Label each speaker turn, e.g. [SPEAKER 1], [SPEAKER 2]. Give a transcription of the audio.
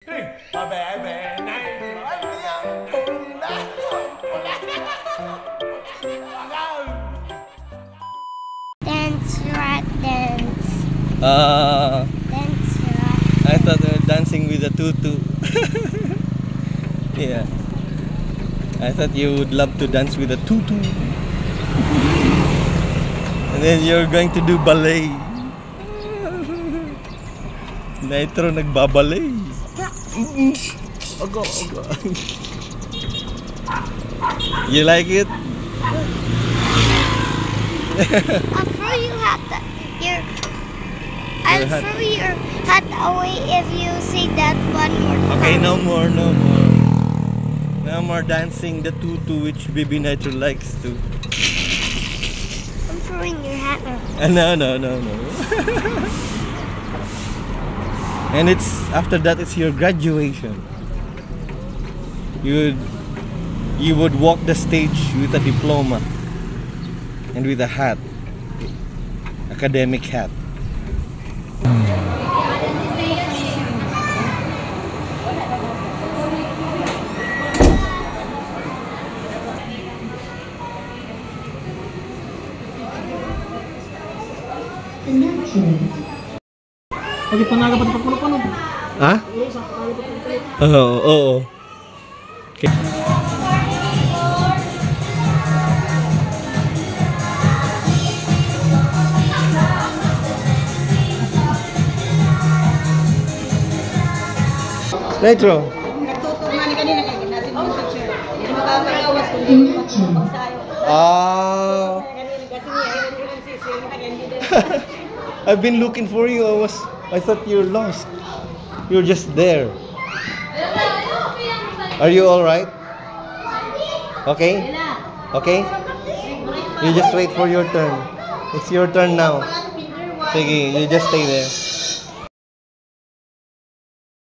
[SPEAKER 1] Dance, rat dance. Dance, rat.
[SPEAKER 2] I thought they were dancing with a tutu. Yeah. I thought you would love to dance with a tutu. And then you're going to do ballet. Nitro nagbabalay. Ogo, ogo. You like it?
[SPEAKER 1] I'll throw you I'll throw your hat away if you say that one more time.
[SPEAKER 2] Okay, no more, no more. No more dancing the tutu which Baby Nitro likes to.
[SPEAKER 1] I'm throwing your hat away.
[SPEAKER 2] No, no, no, no. And it's after that it's your graduation. You would walk the stage with a diploma and with a hat, academic hat.
[SPEAKER 3] Pagi panaga pa pagpuno.
[SPEAKER 2] Ha? Oo, oo. Okay. Nitro.
[SPEAKER 3] Nagtutuman kanina kay natin yung picture. Hindi makakarawas kundi magsayo.
[SPEAKER 2] Ah. I've been looking for you. I thought you're lost. You're just there. Are you all right? Okay? Okay? You just wait for your turn. It's your turn now. Sige, you just stay there.